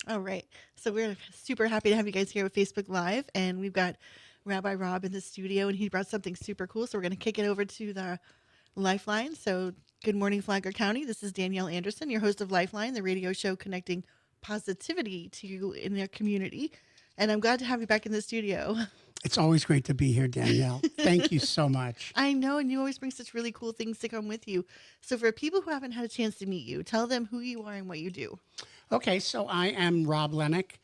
All right. So we're super happy to have you guys here with Facebook Live, and we've got Rabbi Rob in the studio, and he brought something super cool. So we're going to kick it over to the Lifeline. So good morning, Flagler County. This is Danielle Anderson, your host of Lifeline, the radio show connecting positivity to you in their community. And I'm glad to have you back in the studio. It's always great to be here, Danielle. Thank you so much. I know, and you always bring such really cool things to come with you. So for people who haven't had a chance to meet you, tell them who you are and what you do. Okay, so I am Rob Lennick,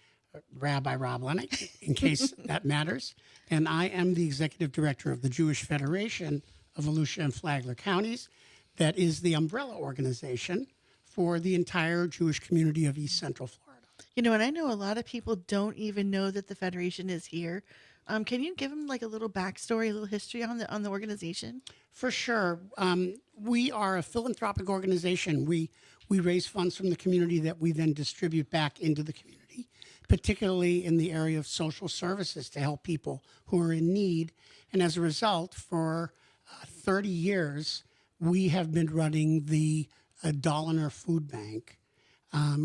Rabbi Rob Lennick, in case that matters. And I am the executive director of the Jewish Federation of Volusia and Flagler counties. That is the umbrella organization for the entire Jewish community of East Central Florida. You know, and I know a lot of people don't even know that the Federation is here. Can you give them like a little backstory, a little history on the organization? For sure. We are a philanthropic organization. We raise funds from the community that we then distribute back into the community, particularly in the area of social services to help people who are in need. And as a result, for 30 years, we have been running the Dollar Food Bank,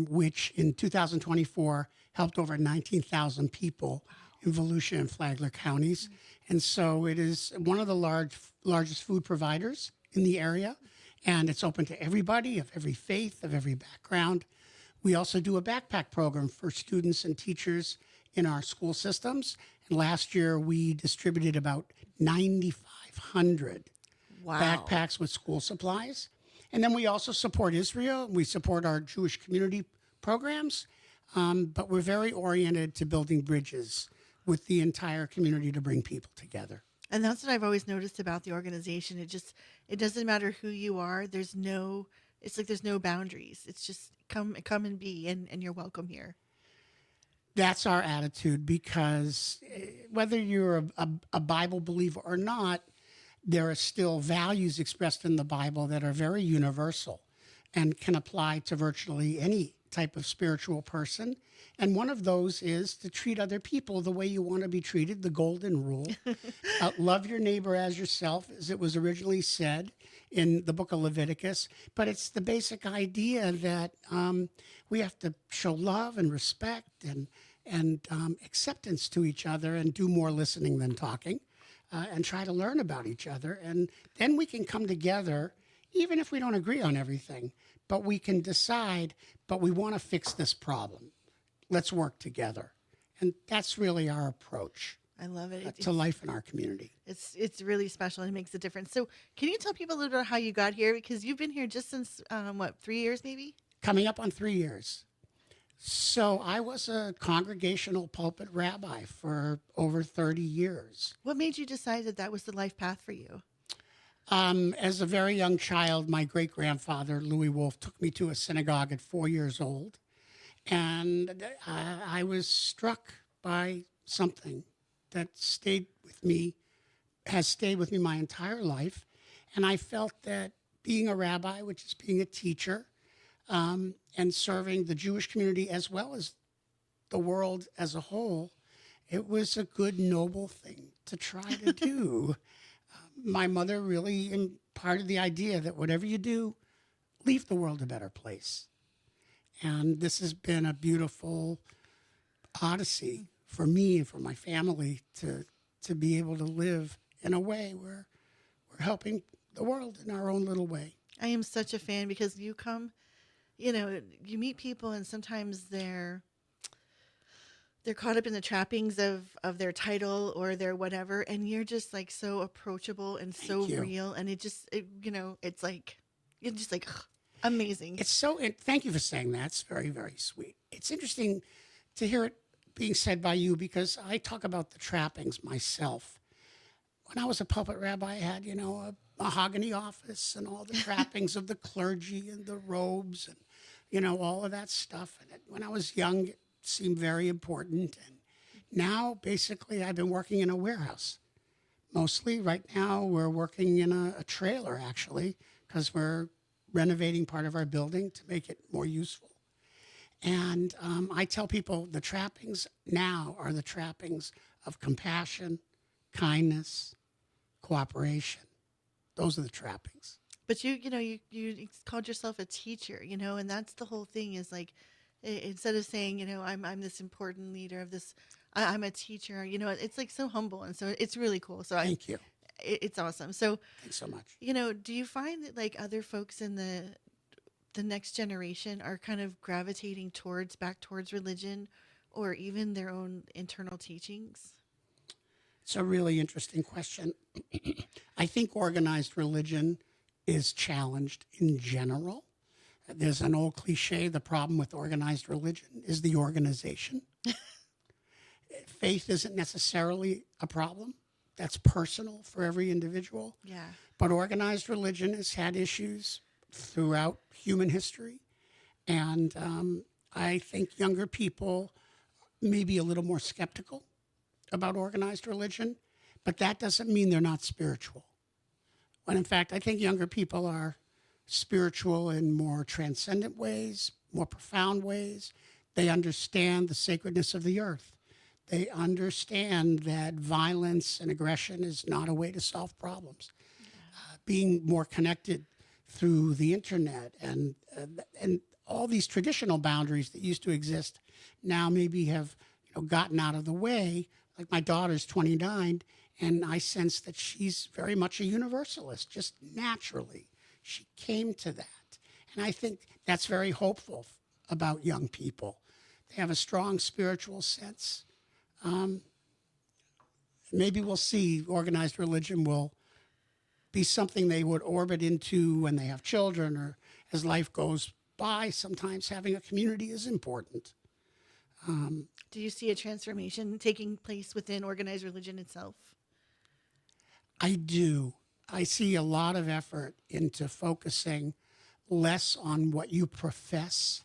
which in 2024 helped over 19,000 people in Volusia and Flagler counties. And so it is one of the largest food providers in the area, and it's open to everybody of every faith, of every background. We also do a backpack program for students and teachers in our school systems. And last year we distributed about 9,500 backpacks with school supplies. And then we also support Israel. We support our Jewish community programs, but we're very oriented to building bridges with the entire community to bring people together. And that's what I've always noticed about the organization. It doesn't matter who you are. It's like there's no boundaries. It's just come and be, and you're welcome here. That's our attitude because whether you're a Bible believer or not, there are still values expressed in the Bible that are very universal and can apply to virtually any type of spiritual person. And one of those is to treat other people the way you want to be treated, the golden rule. Love your neighbor as yourself, as it was originally said in the book of Leviticus. But it's the basic idea that we have to show love and respect and acceptance to each other and do more listening than talking. And try to learn about each other. And then we can come together, even if we don't agree on everything, but we can decide, but we want to fix this problem. Let's work together. And that's really our approach. I love it. To life in our community. It's really special and it makes a difference. So can you tell people a little bit how you got here? Because you've been here just since, 3 years maybe? Coming up on 3 years. So I was a congregational pulpit rabbi for over 30 years. What made you decide that was the life path for you? As a very young child, my great-grandfather, Louis Wolfe, took me to a synagogue at 4 years old. And I was struck by something that has stayed with me my entire life. And I felt that being a rabbi, which is being a teacher, and serving the Jewish community as well as the world as a whole, it was a good, noble thing to try to do. My mother really imparted the idea that whatever you do, leave the world a better place. And this has been a beautiful odyssey for me and for my family to be able to live in a way where we're helping the world in our own little way. I am such a fan because you come, you meet people and sometimes they're caught up in the trappings of their title or their whatever, and you're just like so approachable and so real, and it's like you're just like amazing. Thank you for saying that. It's very, very sweet. It's interesting to hear it being said by you because I talk about the trappings myself. When I was a pulpit rabbi, I had, a mahogany office and all the trappings of the clergy and the robes and, all of that stuff. And when I was young, it seemed very important. And now, basically, I've been working in a warehouse. Mostly right now, we're working in a trailer, actually, because we're renovating part of our building to make it more useful. And I tell people the trappings now are the trappings of compassion, kindness, cooperation. Those are the trappings. But you called yourself a teacher, and that's the whole thing is like Instead of saying, I'm this important leader of this, I'm a teacher. It's like so humble, and so it's really cool. So Thank you. it's awesome. So, Thanks so much. do you find that like other folks in the next generation are kind of gravitating back towards religion, or even their own internal teachings? It's a really interesting question. I think organized religion is challenged in general. There's an old cliche, the problem with organized religion is the organization. Faith isn't necessarily a problem. That's personal for every individual. Yeah. But organized religion has had issues throughout human history. And I think younger people may be a little more skeptical about organized religion, but that doesn't mean they're not spiritual. When in fact, I think younger people are spiritual in more transcendent ways, more profound ways. They understand the sacredness of the earth. They understand that violence and aggression is not a way to solve problems. Being more connected through the internet and all these traditional boundaries that used to exist now maybe have gotten out of the way. Like my daughter's 29, and I sense that she's very much a universalist, just naturally. She came to that. And I think that's very hopeful about young people. They have a strong spiritual sense. Maybe we'll see organized religion will be something they would orbit into when they have children or as life goes by. Sometimes having a community is important. Do you see a transformation taking place within organized religion itself? I do. I see a lot of effort into focusing less on what you profess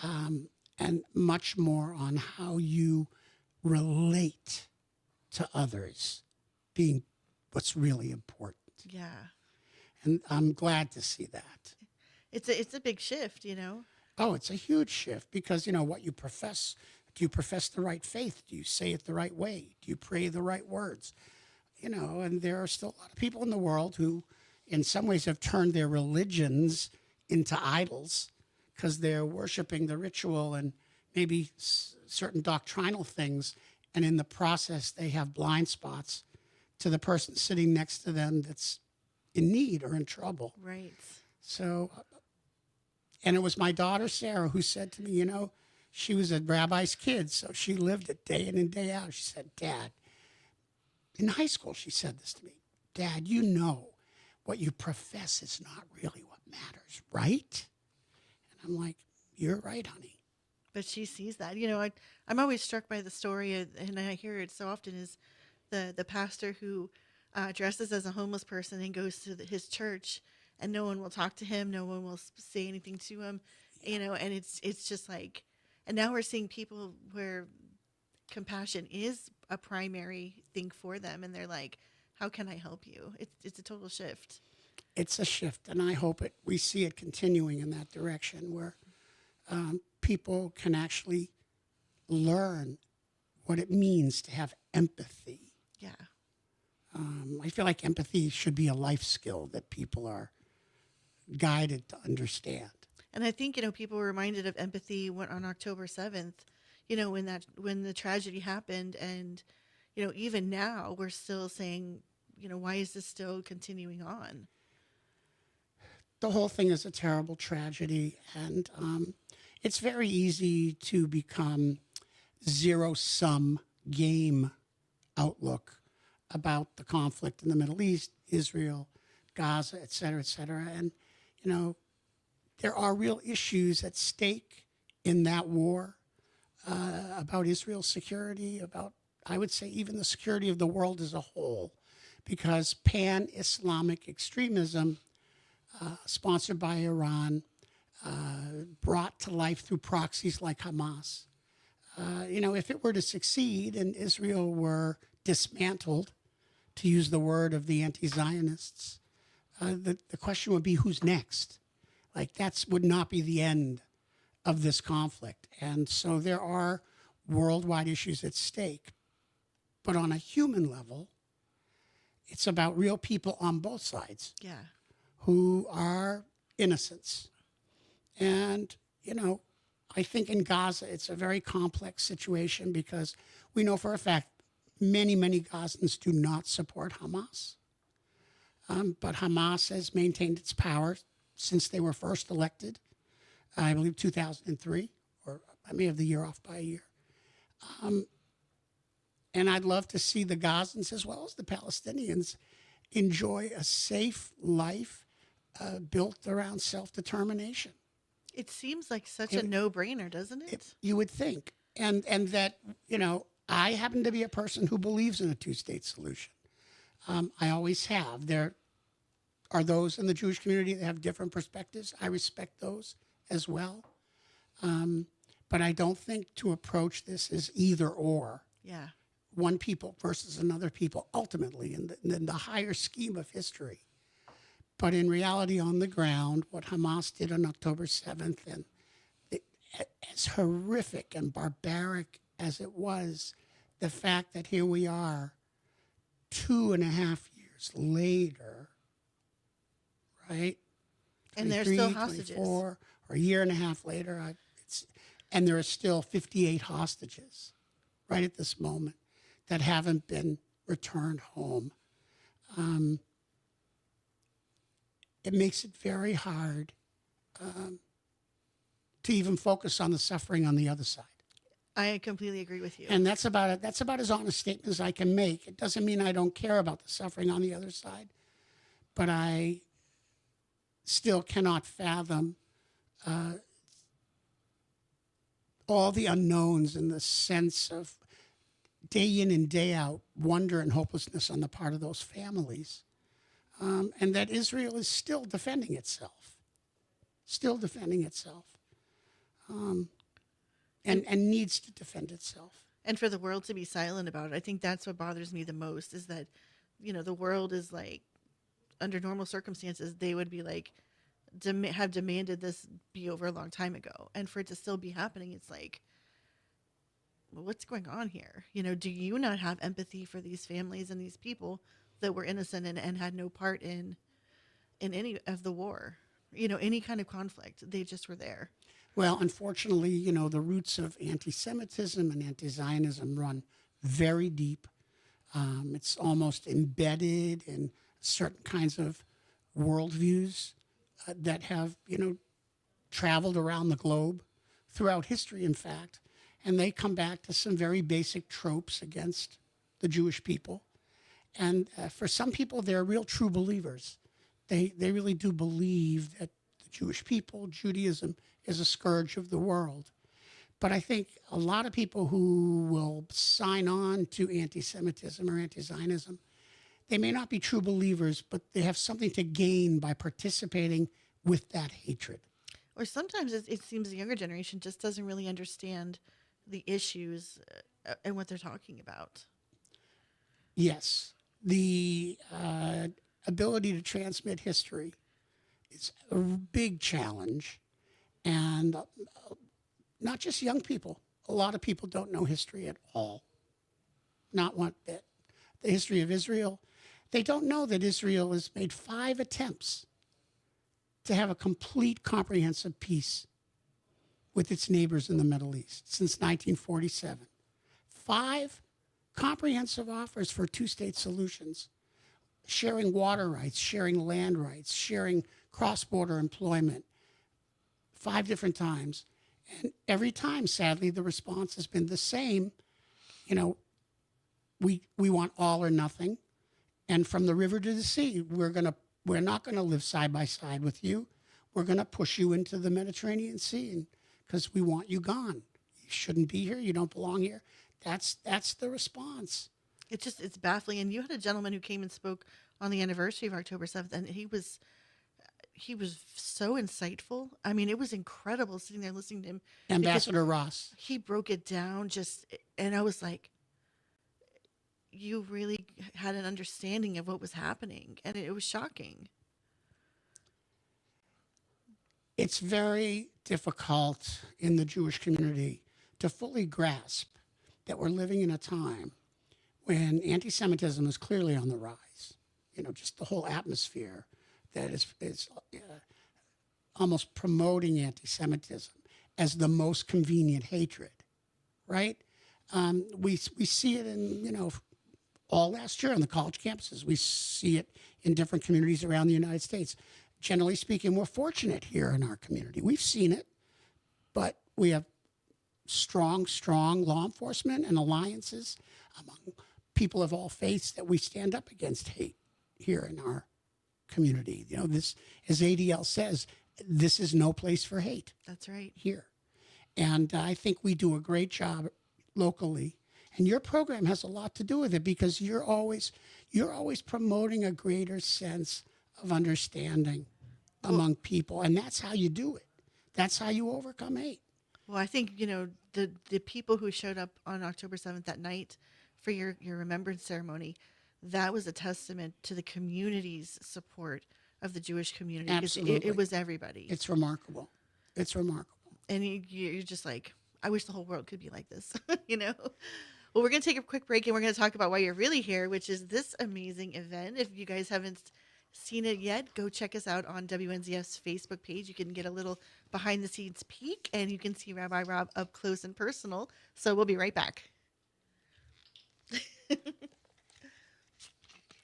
and much more on how you relate to others being what's really important. Yeah. And I'm glad to see that. It's a big shift, Oh, it's a huge shift because, what you profess, do you profess the right faith? Do you say it the right way? Do you pray the right words? And there are still a lot of people in the world who, in some ways, have turned their religions into idols because they're worshiping the ritual and maybe certain doctrinal things. And in the process, they have blind spots to the person sitting next to them that's in need or in trouble. Right. So, and it was my daughter, Sarah, who said to me, she was a rabbi's kid, so she lived it day in and day out. She said, Dad, in high school, she said this to me, Dad, what you profess is not really what matters, right? And I'm like, you're right, honey. But she sees that. I'm always struck by the story, and I hear it so often, is the pastor who dresses as a homeless person and goes to his church, and no one will talk to him, no one will say anything to him, and it's just like, and now we're seeing people where compassion is a primary thing for them, and they're like, how can I help you? It's a total shift. It's a shift, and I hope we see it continuing in that direction where people can actually learn what it means to have empathy. Yeah. I feel like empathy should be a life skill that people are guided to understand. And I think, people were reminded of empathy on October 7th, when the tragedy happened. And, even now we're still saying, why is this still continuing on? The whole thing is a terrible tragedy. And it's very easy to become zero-sum game outlook about the conflict in the Middle East, Israel, Gaza, et cetera, et cetera. And, there are real issues at stake in that war about Israel's security, about, I would say, even the security of the world as a whole, because pan-Islamic extremism sponsored by Iran, brought to life through proxies like Hamas. If it were to succeed and Israel were dismantled, to use the word of the anti-Zionists, the question would be, who's next? Like, that would not be the end of this conflict. And so there are worldwide issues at stake. But on a human level, it's about real people on both sides. Yeah. Who are innocents. And, I think in Gaza, it's a very complex situation because we know for a fact many, many Gazans do not support Hamas. But Hamas has maintained its power since they were first elected, I believe 2003, or I may have the year off by a year. And I'd love to see the Gazans as well as the Palestinians enjoy a safe life built around self-determination. It seems like such a no-brainer, doesn't it? You would think. And that, I happen to be a person who believes in a two-state solution. I always have. There are those in the Jewish community that have different perspectives. I respect those as well. But I don't think to approach this as either or. Yeah. One people versus another people, ultimately, in the higher scheme of history. But in reality, on the ground, what Hamas did on October 7th, and as horrific and barbaric as it was, the fact that here we are 2.5 years later, right? And they're still hostages. 24, or a year and a half later, and there are still 58 hostages right at this moment that haven't been returned home. It makes it very hard to even focus on the suffering on the other side. I completely agree with you. And that's about it. That's about as honest a statement as I can make. It doesn't mean I don't care about the suffering on the other side, but I still cannot fathom all the unknowns and the sense of day in and day out wonder and hopelessness on the part of those families. And that Israel is still defending itself, and needs to defend itself. And for the world to be silent about it, I think that's what bothers me the most is that, the world is like, under normal circumstances, they would be like, have demanded this be over a long time ago. And for it to still be happening, it's like, well, what's going on here? Do you not have empathy for these families and these people that were innocent and had no part in any of the war, any kind of conflict? They just were there. Well, unfortunately, the roots of anti-Semitism and anti-Zionism run very deep. It's almost embedded in certain kinds of worldviews that have, traveled around the globe throughout history, in fact. And they come back to some very basic tropes against the Jewish people. And for some people, they're real true believers. They really do believe that the Jewish people, Judaism, is a scourge of the world. But I think a lot of people who will sign on to anti-Semitism or anti-Zionism, they may not be true believers, but they have something to gain by participating with that hatred. Or sometimes it seems the younger generation just doesn't really understand the issues and what they're talking about. Yes. The ability to transmit history is a big challenge. And not just young people. A lot of people don't know history at all. Not one bit. The history of Israel, they don't know that Israel has made 5 attempts to have a complete, comprehensive peace with its neighbors in the Middle East since 1947. 5 comprehensive offers for two-state solutions, sharing water rights, sharing land rights, sharing cross-border employment, 5 different times. And every time, sadly, the response has been the same. We want all or nothing. And from the river to the sea, we're not going to live side by side with you. We're going to push you into the Mediterranean Sea because we want you gone. You shouldn't be here. You don't belong here. That's the response. It's baffling. And you had a gentleman who came and spoke on the anniversary of October 7th, and he was so insightful. I mean, it was incredible sitting there listening to him. Ambassador Ross. He broke it down and I was like, you really had an understanding of what was happening, and it was shocking. It's very difficult in the Jewish community to fully grasp that we're living in a time when anti-Semitism is clearly on the rise. Just the whole atmosphere that is almost promoting anti-Semitism as the most convenient hatred, right? We see it in, all last year on the college campuses. We see it in different communities around the United States. Generally speaking, we're fortunate here in our community. We've seen it, but we have strong law enforcement and alliances among people of all faiths that we stand up against hate here in our community. This, as ADL says, this is no place for hate. That's right. Here. And I think we do a great job locally. And your program has a lot to do with it because you're always promoting a greater sense of understanding among people. And that's how you do it. That's how you overcome hate. Well, I think, the people who showed up on October 7th that night for your remembrance ceremony, that was a testament to the community's support of the Jewish community. Absolutely. It was everybody. It's remarkable. It's remarkable. And you're just like, I wish the whole world could be like this, Well, we're going to take a quick break and we're going to talk about why you're really here, which is this amazing event. If you guys haven't seen it yet, go check us out on WNZF's Facebook page. You can get a little behind the scenes peek and you can see Rabbi Rob up close and personal. So we'll be right back.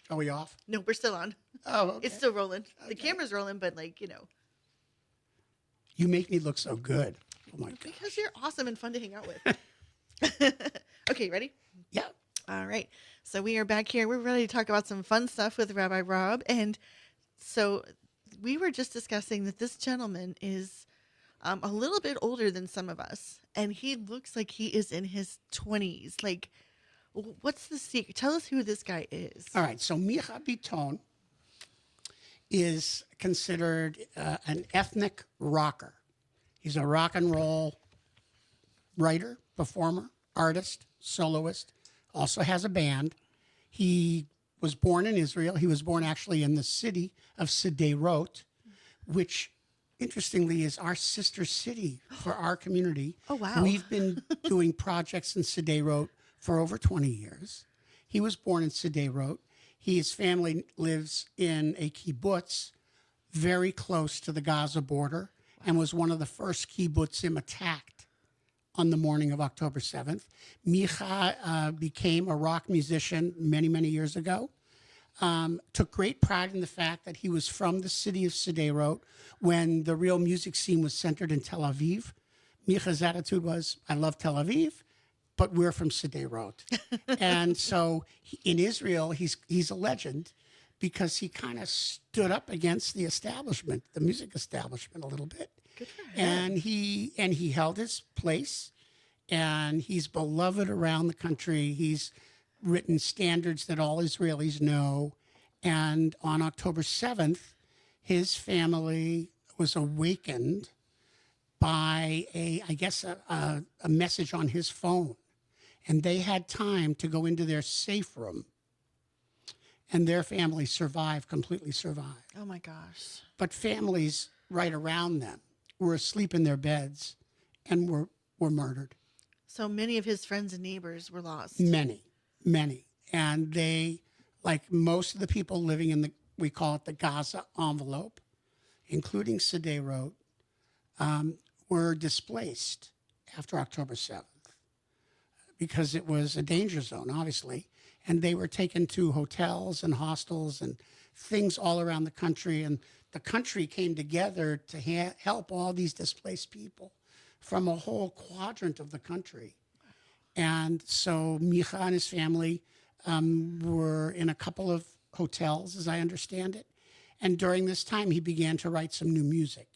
Are we off? No, we're still on. Oh, okay. It's still rolling. The Okay. camera's rolling, but You make me look so good. Oh my God. because you're awesome and fun to hang out with. Okay, ready? Yeah. All right. So we are back here. We're ready to talk about some fun stuff with Rabbi Rob. And so we were just discussing that this gentleman is a little bit older than some of us. And he looks like he is in his 20s. Like, what's the secret? Tell us who this guy is. All right. So Micha Biton is considered an ethnic rocker. He's a rock and roll writer, performer, artist, soloist, also has a band. He was born in Israel. He was born actually in the city of Sderot, which interestingly is our sister city for our community. Oh, wow. We've been doing projects in Sderot for over 20 years. He was born in Sderot. His family lives in a kibbutz very close to the Gaza border and was one of the first kibbutzim attacked on the morning of October 7th. Micha became a rock musician many, many years ago. Took great pride in the fact that he was from the city of Sderot when the real music scene was centered in Tel Aviv. Micha's attitude was, I love Tel Aviv, but we're from Sderot. And so in Israel, he's a legend because he kind of stood up against the establishment, the music establishment a little bit. Good for him. And he held his place, and he's beloved around the country. He's written standards that all Israelis know. And on October 7th, his family was awakened by a message on his phone. And they had time to go into their safe room. And their family completely survived. Oh, my gosh. But families right around them were asleep in their beds and were murdered. So many of his friends and neighbors were lost. Many. And they, like most of the people living in we call it the Gaza envelope, including Sderot, were displaced after October 7th because it was a danger zone, obviously. And they were taken to hotels and hostels and things all around the country. And the country came together to help all these displaced people from a whole quadrant of the country. And so Micha and his family were in a couple of hotels, as I understand it. And during this time, he began to write some new music.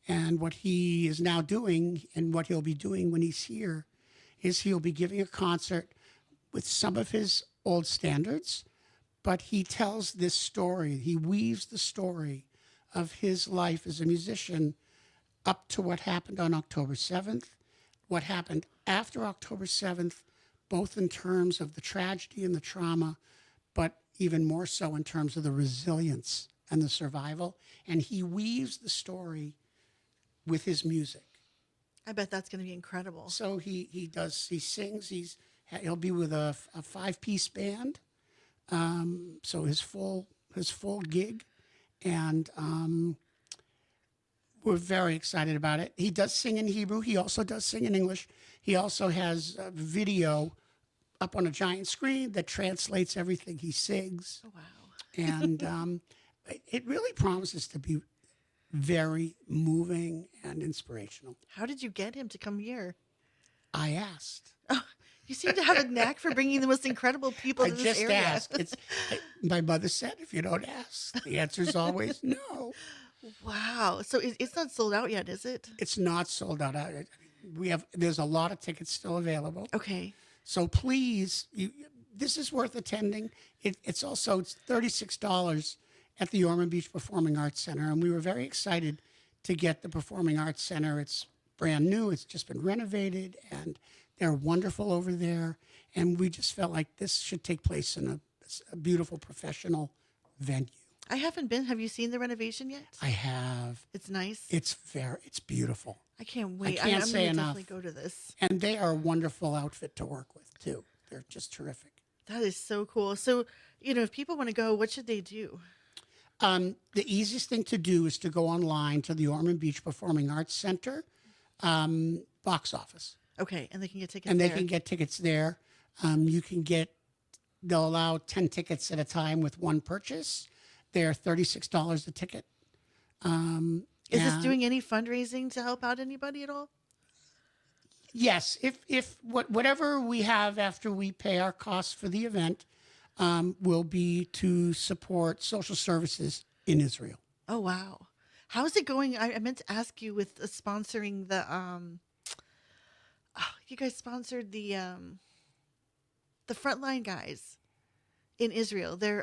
And what he is now doing, and what he'll be doing when he's here, is he'll be giving a concert with some of his old standards, but he tells this story. He weaves the story of his life as a musician up to what happened on October 7th, what happened after October 7th, both in terms of the tragedy and the trauma, but even more so in terms of the resilience and the survival. And he weaves the story with his music. I bet that's going to be incredible. So he sings, he'll be with a 5-piece band. So his full gig, and We're very excited about it. He does sing in Hebrew. He also does sing in English. He also has a video up on a giant screen that translates everything he sings. Oh, wow. And it really promises to be very moving and inspirational. How did you get him to come here? I asked. Oh, you seem to have a knack for bringing the most incredible people I to this just area. asked. My mother said, if you don't ask, the answer is always no. Wow. So it's not sold out yet, is it? It's not sold out. There's a lot of tickets still available. Okay. So please, this is worth attending. It's $36 at the Ormond Beach Performing Arts Center, and we were very excited to get the Performing Arts Center. It's brand new. It's just been renovated, and they're wonderful over there. And we just felt like this should take place in a beautiful professional venue. I haven't been. Have you seen the renovation yet? I have. It's nice. It's beautiful. I can't wait. I can't I'm say gonna enough. definitely go to this. And they are a wonderful outfit to work with, too. They're just terrific. That is so cool. So, if people want to go, what should they do? The easiest thing to do is to go online to the Ormond Beach Performing Arts Center box office. Okay, and they can get tickets And they there. can get tickets there. They'll allow 10 tickets at a time with one purchase. They're $36 a ticket. Is this and- doing any fundraising to help out anybody at all? Yes, if whatever we have after we pay our costs for the event will be to support social services in Israel. Oh, wow. How is it going? I meant to ask you with sponsoring the you guys sponsored the frontline guys in Israel. They're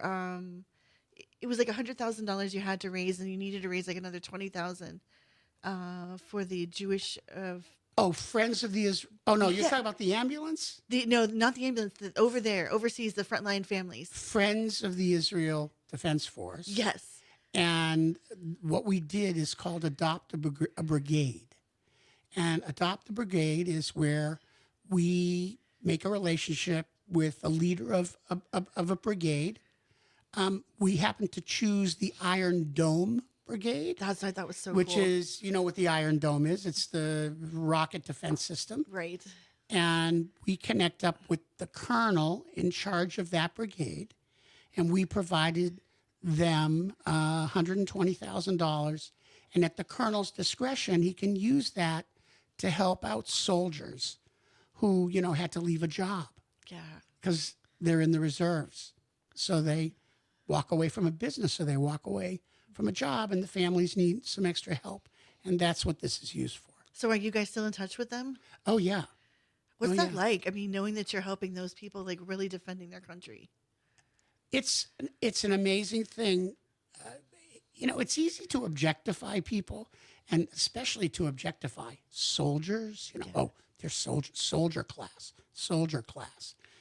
it was like $100,000 you had to raise, and you needed to raise like another 20,000 for the Jewish Oh, Friends of the Israel. Oh, no, you're Yeah. talking about the ambulance? no, not the ambulance. Over there, oversees the frontline families. Friends of the Israel Defense Force. Yes. And what we did is called Adopt a Brigade. And Adopt a Brigade is where we make a relationship with a leader of a brigade. We happen to choose the Iron Dome Brigade, That's what I thought was so which cool. is, what the Iron Dome is. It's the rocket defense system. Right. And we connect up with the colonel in charge of that brigade, and we provided them $120,000. And at the colonel's discretion, he can use that to help out soldiers who, had to leave a job Yeah. because they're in the reserves. So they walk away from a business, or they walk away from a job, and the families need some extra help. And that's what this is used for. So are you guys still in touch with them? Oh, yeah. What's Oh, that yeah. like? I mean, knowing that you're helping those people, like really defending their country. It's an amazing thing. It's easy to objectify people, and especially to objectify soldiers. Oh, they're soldier class.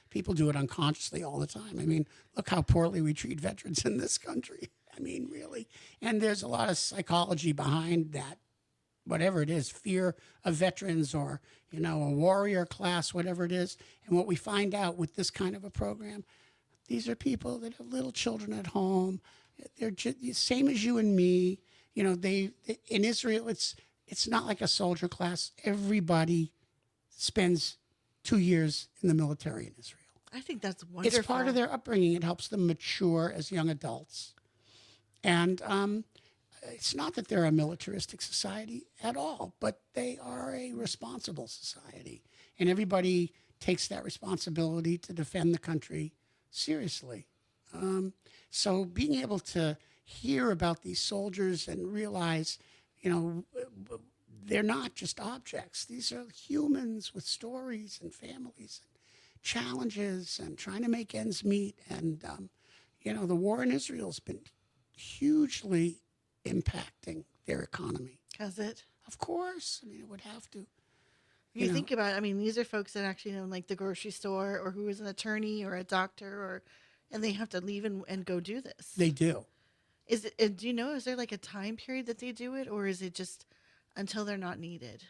People do it unconsciously all the time. I mean, look how poorly we treat veterans in this country. I mean, really. And there's a lot of psychology behind that, whatever it is, fear of veterans, or, a warrior class, whatever it is. And what we find out with this kind of a program, these are people that have little children at home. They're just the same as you and me. They in Israel, it's not like a soldier class. Everybody spends 2 years in the military in Israel. I think that's wonderful. It's part of their upbringing. It helps them mature as young adults. And it's not that they're a militaristic society at all, but they are a responsible society. And everybody takes that responsibility to defend the country seriously. So being able to hear about these soldiers and realize, they're not just objects. These are humans with stories and families and challenges and trying to make ends meet. And, the war in Israel has been hugely impacting their economy. Has it? Of course. I mean, it would have to. You think about it, I mean, these are folks that actually own like the grocery store, or who is an attorney or a doctor, and they have to leave and go do this. They do. Is it? Do you know? Is there like a time period that they do it, or is it just until they're not needed?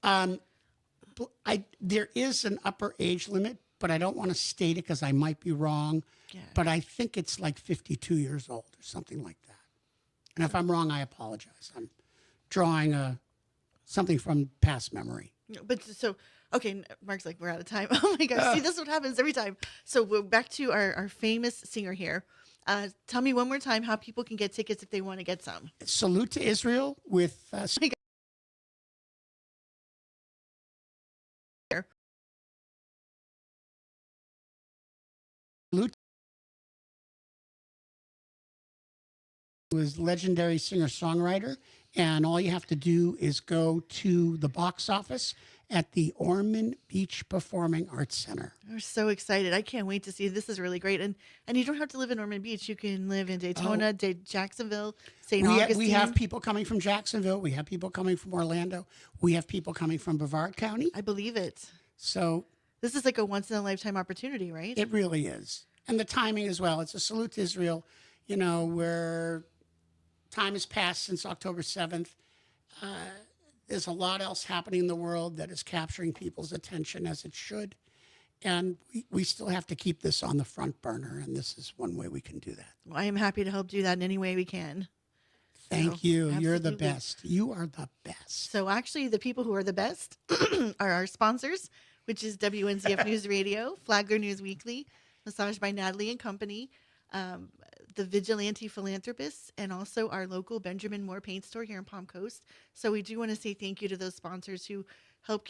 There is an upper age limit, but I don't want to state it because I might be wrong. Yeah. But I think it's like 52 years old or something like that. And if I'm wrong, I apologize. I'm drawing something from past memory. But so, okay, Mark's like, we're out of time. Oh my gosh. See, this is what happens every time. So we're back to our famous singer here. Tell me one more time how people can get tickets if they want to get some. Salute to Israel with salute was legendary singer-songwriter, and all you have to do is go to the box office at the Ormond Beach Performing Arts Center. We're so excited. I can't wait to see. This is really great. And you don't have to live in Ormond Beach. You can live in Daytona, Jacksonville, St. Augustine. We have people coming from Jacksonville. We have people coming from Orlando. We have people coming from Brevard County. I believe it. So this is like a once in a lifetime opportunity, right? it really is. And the timing as well. It's a salute to Israel, where time has passed since October 7th. There's a lot else happening in the world that is capturing people's attention as it should. And we still have to keep this on the front burner. And this is one way we can do that. Well, I am happy to help do that in any way we can. Thank you. You're the absolutely. best. You are the best. So actually, the people who are the best are our sponsors, which is WNZF News Radio, Flagler News Weekly, Massage by Natalie and Company, the Vigilante Philanthropists, and also our local Benjamin Moore Paint Store here in Palm Coast. So we do want to say thank you to those sponsors who